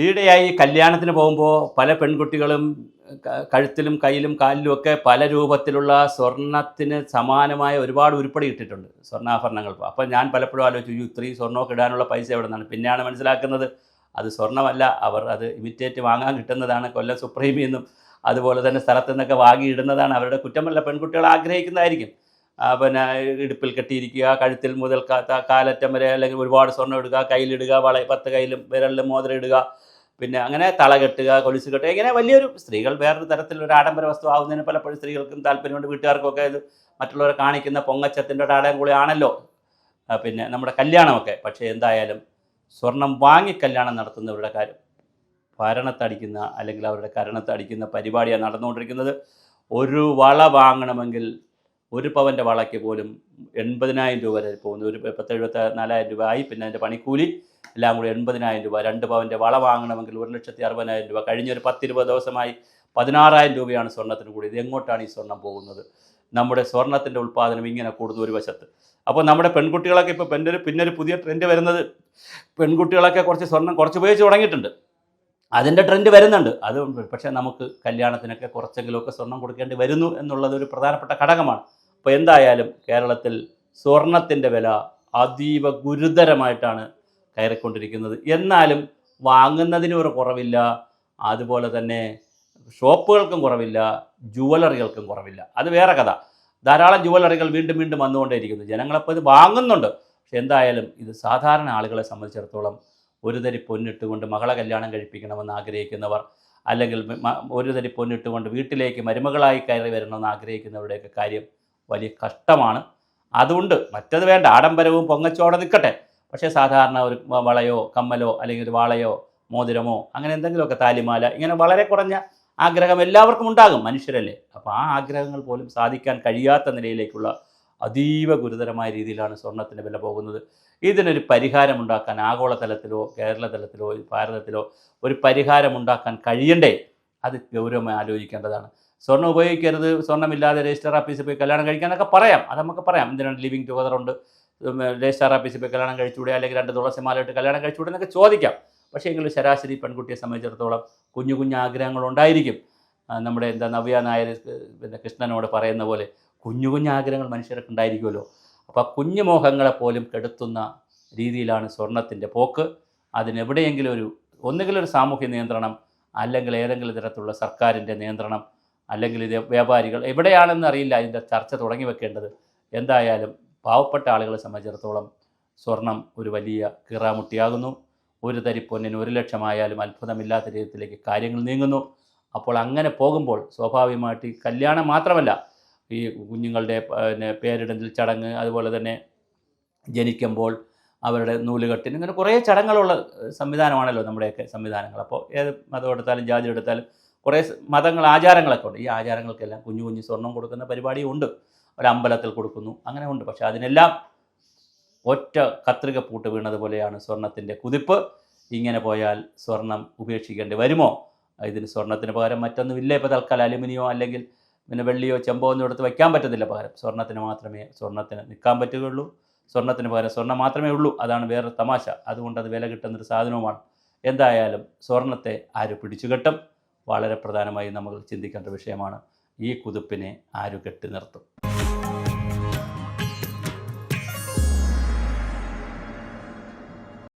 ഈയിടെയായി കല്യാണത്തിന് പോകുമ്പോൾ പല പെൺകുട്ടികളും കഴുത്തിലും കയ്യിലും കാലിലും ഒക്കെ പല രൂപത്തിലുള്ള സ്വർണത്തിന് സമാനമായ ഒരുപാട് ഉരുപ്പടി ഇട്ടിട്ടുണ്ട്, സ്വർണ്ണാഭരണങ്ങൾ. അപ്പോൾ ഞാൻ പലപ്പോഴും ആലോചിച്ചു, ഇത്രയും സ്വർണ്ണമൊക്കെ ഇടാനുള്ള പൈസ എവിടെ നിന്നാണ്? പിന്നെയാണ് മനസ്സിലാക്കുന്നത് അത് സ്വർണ്ണമല്ല, അവർ അത് ഇമിറ്റേറ്റ് വാങ്ങാൻ കിട്ടുന്നതാണ് കൊല്ലം സുപ്രീമിൽ നിന്നും അതുപോലെ തന്നെ സ്ഥലത്തു നിന്നൊക്കെ വാങ്ങിയിടുന്നതാണ്. അവരുടെ കുറ്റമല്ല, പെൺകുട്ടികൾ ആഗ്രഹിക്കുന്നതായിരിക്കും. പിന്നെ ഇടുപ്പിൽ കെട്ടിയിരിക്കുക, കഴുത്തിൽ മുതൽ കാലറ്റം വരെ, അല്ലെങ്കിൽ ഒരുപാട് സ്വർണ്ണം ഇടുക, കയ്യിലിടുക, 10 കയ്യിലും വിരലിലും മോതിരം ഇടുക, പിന്നെ അങ്ങനെ തള കെട്ടുക, കൊലുസ് കെട്ടുക, ഇങ്ങനെ വലിയൊരു സ്ത്രീകൾ വേറൊരു തരത്തിലൊരു ആഡംബര വസ്തു ആവുന്നതിന് പലപ്പോഴും സ്ത്രീകൾക്കും താല്പര്യമുണ്ട്, വീട്ടുകാർക്കൊക്കെ ഇത് മറ്റുള്ളവരെ കാണിക്കുന്ന പൊങ്ങച്ചത്തിൻ്റെ ആടം കൂടിയാണല്ലോ പിന്നെ നമ്മുടെ കല്യാണമൊക്കെ. പക്ഷേ എന്തായാലും സ്വർണം വാങ്ങി കല്യാണം നടത്തുന്നവരുടെ കാര്യം ഭരണത്തടിക്കുന്ന അല്ലെങ്കിൽ അവരുടെ കരണത്തടിക്കുന്ന പരിപാടിയാണ് നടന്നുകൊണ്ടിരിക്കുന്നത്. ഒരു വള വാങ്ങണമെങ്കിൽ 1 പവൻ്റെ വളയ്ക്ക് പോലും 80,000 രൂപ വരെ പോകുന്നു. ഒരു 74,000 രൂപ ആയി. പിന്നെ അതിൻ്റെ പണിക്കൂലി എല്ലാം കൂടി 80,000 രൂപ. 2 പവൻ്റെ വള വാങ്ങണമെങ്കിൽ 1,60,000 രൂപ. കഴിഞ്ഞൊരു 10-20 ദിവസമായി 16,000 രൂപയാണ് സ്വർണ്ണത്തിന് കൂടി. ഇത് എങ്ങോട്ടാണ് ഈ സ്വർണ്ണം പോകുന്നത്? നമ്മുടെ സ്വർണ്ണത്തിൻ്റെ ഉൽപ്പാദനം ഇങ്ങനെ കൂടുന്നു ഒരു വശത്ത്. അപ്പോൾ നമ്മുടെ പെൺകുട്ടികളൊക്കെ ഇപ്പോൾ പിന്നൊരു പുതിയ ട്രെൻഡ് വരുന്നത്, പെൺകുട്ടികളൊക്കെ കുറച്ച് സ്വർണ്ണം കുറച്ച് ഉപയോഗിച്ച് തുടങ്ങിയിട്ടുണ്ട്. അതിൻ്റെ ട്രെൻഡ് വരുന്നുണ്ട്. അത് പക്ഷേ നമുക്ക് കല്യാണത്തിനൊക്കെ കുറച്ചെങ്കിലുമൊക്കെ സ്വർണം കൊടുക്കേണ്ടി വരുന്നു എന്നുള്ളത് ഒരു പ്രധാനപ്പെട്ട ഘടകമാണ്. അപ്പോൾ എന്തായാലും കേരളത്തിൽ സ്വർണത്തിൻ്റെ വില അതീവ ഗുരുതരമായിട്ടാണ് കയറിക്കൊണ്ടിരിക്കുന്നത്. എന്നാലും വാങ്ങുന്നതിനും ഒരു കുറവില്ല, അതുപോലെ തന്നെ ഷോപ്പുകൾക്കും കുറവില്ല, ജുവലറികൾക്കും കുറവില്ല. അത് വേറെ കഥ. ധാരാളം ജുവലറികൾ വീണ്ടും വീണ്ടും വന്നുകൊണ്ടേയിരിക്കുന്നു. ജനങ്ങളപ്പോൾ ഇത് വാങ്ങുന്നുണ്ട്. പക്ഷെ എന്തായാലും ഇത് സാധാരണ ആളുകളെ സംബന്ധിച്ചിടത്തോളം ഒരു തരി പൊന്നിട്ടുകൊണ്ട് മകളെ കല്യാണം കഴിപ്പിക്കണമെന്ന് ആഗ്രഹിക്കുന്നവർ, അല്ലെങ്കിൽ ഒരു തരി പൊന്നിട്ടുകൊണ്ട് വീട്ടിലേക്ക് മരുമകളായി കയറി വരണമെന്ന് ആഗ്രഹിക്കുന്നവരുടെയൊക്കെ കാര്യം വലിയ കഷ്ടമാണ്. അതുകൊണ്ട് മറ്റത് വേണ്ട, ആഡംബരവും പൊങ്ങച്ചോടെ നിൽക്കട്ടെ. പക്ഷേ സാധാരണ ഒരു വളയോ കമ്മലോ അല്ലെങ്കിൽ ഒരു വാളയോ മോതിരമോ അങ്ങനെ എന്തെങ്കിലുമൊക്കെ, താലിമാല, ഇങ്ങനെ വളരെ കുറഞ്ഞ ആഗ്രഹം എല്ലാവർക്കും ഉണ്ടാകും, മനുഷ്യരല്ലേ. അപ്പോൾ ആ ആഗ്രഹങ്ങൾ പോലും സാധിക്കാൻ കഴിയാത്ത നിലയിലേക്കുള്ള അതീവ ഗുരുതരമായ രീതിയിലാണ് സ്വർണ്ണത്തിൻ്റെ വില പോകുന്നത്. ഇതിനൊരു പരിഹാരമുണ്ടാക്കാൻ ആഗോളതലത്തിലോ കേരള തലത്തിലോ ഭാരതത്തിലോ ഒരു പരിഹാരമുണ്ടാക്കാൻ കഴിയണ്ടേ? അത് ഗൗരവമായി ആലോചിക്കേണ്ടതാണ്. സ്വർണ്ണം ഉപയോഗിക്കരുത്, സ്വർണ്ണമില്ലാതെ രജിസ്റ്റർ ഓഫീസിൽ പോയി കല്യാണം കഴിക്കാനൊക്കെ പറയാം, അത് നമുക്ക് പറയാം. എന്തിനാണ് ലിവിങ് ടുഗദർ ഉണ്ട്, രജിസ്റ്റർ ഓഫീസിൽ പോയി കല്യാണം കഴിച്ചുകൂടെ, അല്ലെങ്കിൽ 2 തുളസിമാലയിട്ട് കല്യാണം കഴിച്ചുകൂടെ എന്നൊക്കെ ചോദിക്കാം. പക്ഷേ എങ്കിലും ശരാശരി പെൺകുട്ടിയെ സംബന്ധിച്ചിടത്തോളം കുഞ്ഞു കുഞ്ഞു ആഗ്രഹങ്ങളുണ്ടായിരിക്കും. നമ്മുടെ നവ്യ നായർ പിന്നെ കൃഷ്ണനോട് പറയുന്ന പോലെ കുഞ്ഞു കുഞ്ഞു ആഗ്രഹങ്ങൾ മനുഷ്യർക്ക് ഉണ്ടായിരിക്കുമല്ലോ. അപ്പോൾ കുഞ്ഞു മോഹങ്ങളെപ്പോലും കെടുത്തുന്ന രീതിയിലാണ് സ്വർണത്തിൻ്റെ പോക്ക്. അതിനെവിടെയെങ്കിലും ഒന്നുകിൽ ഒരു സാമൂഹ്യ നിയന്ത്രണം, അല്ലെങ്കിൽ ഏതെങ്കിലും തരത്തിലുള്ള സർക്കാരിൻ്റെ നിയന്ത്രണം, അല്ലെങ്കിൽ ഇത് വ്യാപാരികൾ എവിടെയാണെന്ന് അറിയില്ല ഇതിൻ്റെ ചർച്ച തുടങ്ങി വെക്കേണ്ടത്. എന്തായാലും പാവപ്പെട്ട ആളുകളെ സംബന്ധിച്ചിടത്തോളം സ്വർണം ഒരു വലിയ കിറാമുട്ടിയാകുന്നു. ഒരു തരി പൊന്നിന് 1 ലക്ഷമായാലും അത്ഭുതമില്ലാത്ത രീതിയിലേക്ക് കാര്യങ്ങൾ നീങ്ങുന്നു. അപ്പോൾ അങ്ങനെ പോകുമ്പോൾ സ്വാഭാവികമായിട്ട് ഈ കല്യാണം മാത്രമല്ല, ഈ കുഞ്ഞുങ്ങളുടെ പേരിടൽ ചടങ്ങ്, അതുപോലെ തന്നെ ജനിക്കുമ്പോൾ അവരുടെ നൂലുകെട്ടിന്, ഇങ്ങനെ കുറേ ചടങ്ങുകളുള്ള സംവിധാനമാണല്ലോ നമ്മുടെയൊക്കെ സംവിധാനങ്ങൾ. അപ്പോൾ ഏത് മതം എടുത്താലും ജാതി എടുത്താലും കുറേ മതങ്ങൾ, ആചാരങ്ങളൊക്കെ ഉണ്ട്. ഈ ആചാരങ്ങൾക്കെല്ലാം കുഞ്ഞു കുഞ്ഞു സ്വർണം കൊടുക്കുന്ന പരിപാടിയും ഉണ്ട്. ഒരു അമ്പലത്തിൽ കൊടുക്കുന്നു, അങ്ങനെ ഉണ്ട്. പക്ഷേ അതിനെല്ലാം ഒറ്റ കത്രിക പൂട്ട് വീണതുപോലെയാണ് സ്വർണത്തിൻ്റെ കുതിപ്പ്. ഇങ്ങനെ പോയാൽ സ്വർണം ഉപേക്ഷിക്കേണ്ടി വരുമോ? ഇതിന് സ്വർണത്തിന് പകരം മറ്റൊന്നുമില്ല. ഇപ്പോൾ തൽക്കാലം അലുമിനിയോ അല്ലെങ്കിൽ പിന്നെ വെള്ളിയോ ചെമ്പോ ഒന്നും എടുത്ത് വയ്ക്കാൻ പറ്റുന്നില്ല. പകരം സ്വർണത്തിന് നിൽക്കാൻ പറ്റുകയുള്ളൂ. സ്വർണത്തിന് പകരം സ്വർണ്ണം മാത്രമേ ഉള്ളൂ. അതാണ് വേറൊരു തമാശ. അതുകൊണ്ട് അത് വില കിട്ടുന്നൊരു സാധനവുമാണ്. എന്തായാലും സ്വർണത്തെ ആര് പിടിച്ചു കെട്ടും? വളരെ പ്രധാനമായി നമ്മൾ ചിന്തിക്കേണ്ട വിഷയമാണ്. ഈ കുതിപ്പിനെ ആര് കെട്ടി നിർത്തും?